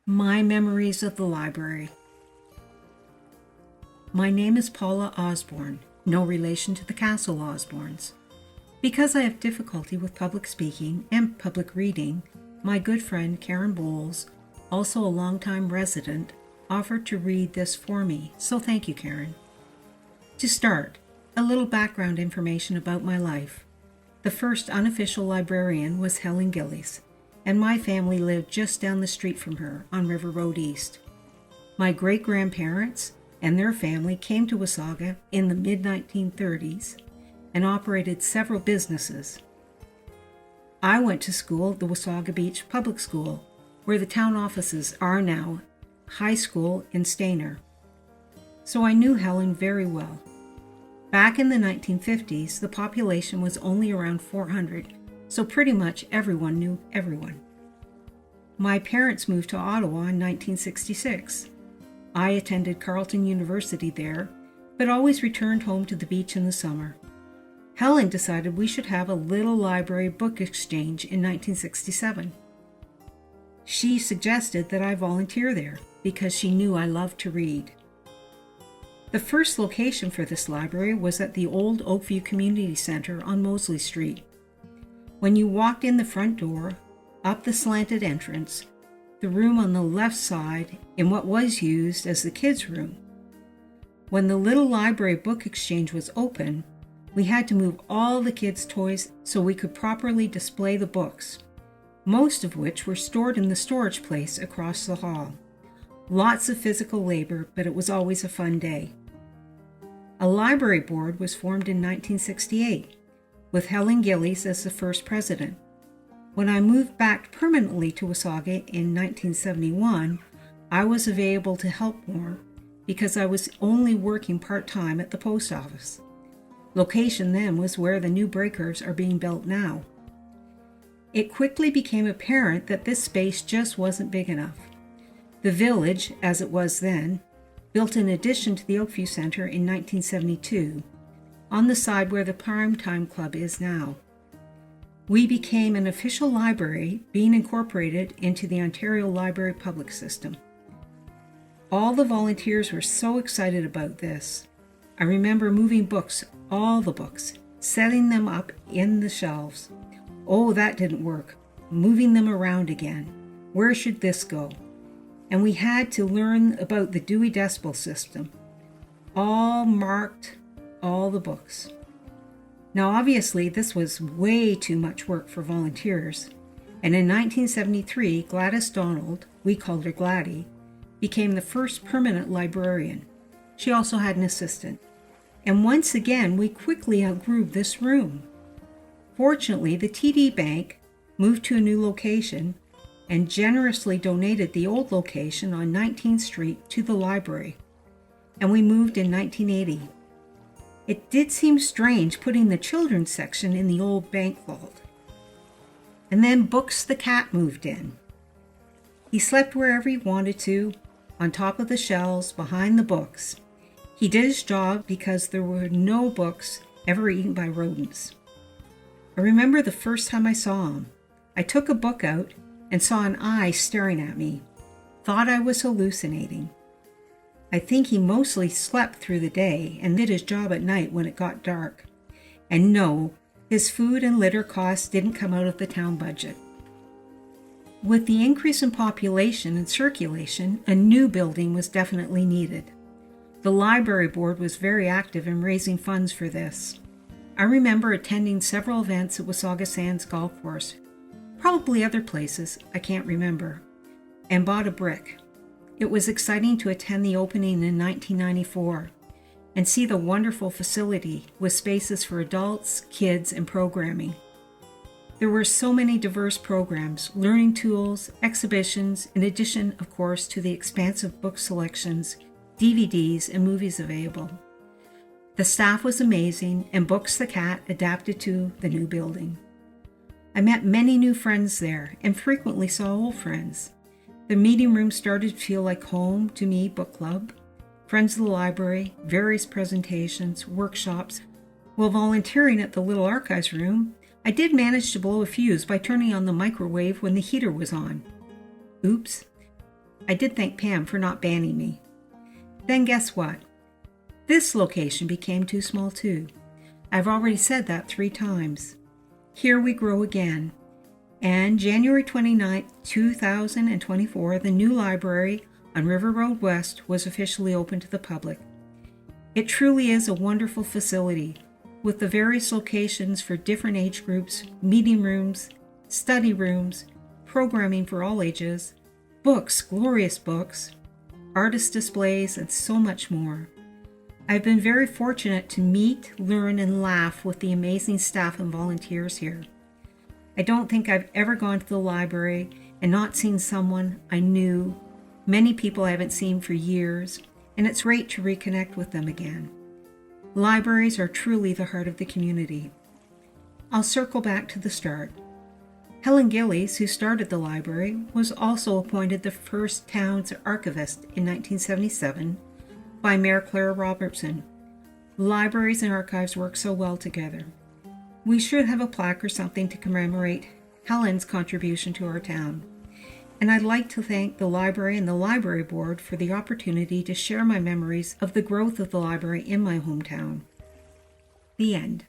My memories of the library. My name is Paula Osborne, no relation to the Castle Osbornes. Because I have difficulty with public speaking and public reading, my good friend Karen Bowles, also a longtime resident, offered to read this for me, so thank you, Karen. To start, a little background information about my life. The first unofficial librarian was Helen Gilles, and my family lived just down the street from her on River Road East. My great-grandparents and their family came to Wasaga in the mid-1930s and operated several businesses. I went to school at the Wasaga Beach Public School, where the town offices are now, high school in Stainer. So I knew Helen very well. Back in the 1950s, the population was only around 400, so pretty much everyone knew everyone. My parents moved to Ottawa in 1966. I attended Carleton University there, but always returned home to the beach in the summer. Helen decided we should have a little library book exchange in 1967. She suggested that I volunteer there because she knew I loved to read. The first location for this library was at the old Oakview Community Center on Mosley Street. When you walked in the front door, up the slanted entrance, the room on the left side in what was used as the kids' room. When the little library book exchange was open, we had to move all the kids' toys so we could properly display the books, most of which were stored in the storage place across the hall. Lots of physical labor, but it was always a fun day. A library board was formed in 1968, with Helen Gilles as the first president. When I moved back permanently to Wasaga in 1971, I was available to help more because I was only working part-time at the post office. Location then was where the new breakers are being built now. It quickly became apparent that this space just wasn't big enough. The village, as it was then, built an addition to the Oakview Center in 1972, on the side where the Primetime Club is now. We became an official library, being incorporated into the Ontario Library Public System. All the volunteers were so excited about this. I remember moving books, all the books, setting them up in the shelves. Oh, that didn't work. Moving them around again. Where should this go? And we had to learn about the Dewey Decimal System. All marked, all the books. Now obviously this was way too much work for volunteers, and in 1973 Gladys Donald, we called her Gladdy, became the first permanent librarian. She also had an assistant. And once again we quickly outgrew this room. Fortunately, the TD Bank moved to a new location and generously donated the old location on 19th Street to the library, and we moved in 1980. It did seem strange putting the children's section in the old bank vault. And then Books the cat moved in. He slept wherever he wanted to, on top of the shelves, behind the books. He did his job because there were no books ever eaten by rodents. I remember the first time I saw him. I took a book out and saw an eye staring at me. Thought I was hallucinating. I think he mostly slept through the day and did his job at night when it got dark. And no, his food and litter costs didn't come out of the town budget. With the increase in population and circulation, a new building was definitely needed. The library board was very active in raising funds for this. I remember attending several events at Wasaga Sands Golf Course, probably other places, I can't remember, and bought a brick. It was exciting to attend the opening in 1994 and see the wonderful facility with spaces for adults, kids, and programming. There were so many diverse programs, learning tools, exhibitions, in addition, of course, to the expansive book selections, DVDs, and movies available. The staff was amazing, and Books the Cat adapted to the new building. I met many new friends there and frequently saw old friends. The meeting room started to feel like home to me, book club, friends of the library, various presentations, workshops. While volunteering at the little archives room, I did manage to blow a fuse by turning on the microwave when the heater was on. Oops. I did thank Pam for not banning me. Then guess what? This location became too small too. I've already said that 3 times. Here we grow again. And January 29, 2024, the new library on River Road West was officially open to the public. It truly is a wonderful facility with the various locations for different age groups, meeting rooms, study rooms, programming for all ages, books, glorious books, artist displays, and so much more. I've been very fortunate to meet, learn, and laugh with the amazing staff and volunteers here. I don't think I've ever gone to the library and not seen someone I knew, many people I haven't seen for years, and it's great to reconnect with them again. Libraries are truly the heart of the community. I'll circle back to the start. Helen Gilles, who started the library, was also appointed the first town's archivist in 1977 by Mayor Clara Robertson. Libraries and archives work so well together. We should have a plaque or something to commemorate Helen's contribution to our town. And I'd like to thank the library and the library board for the opportunity to share my memories of the growth of the library in my hometown. The end.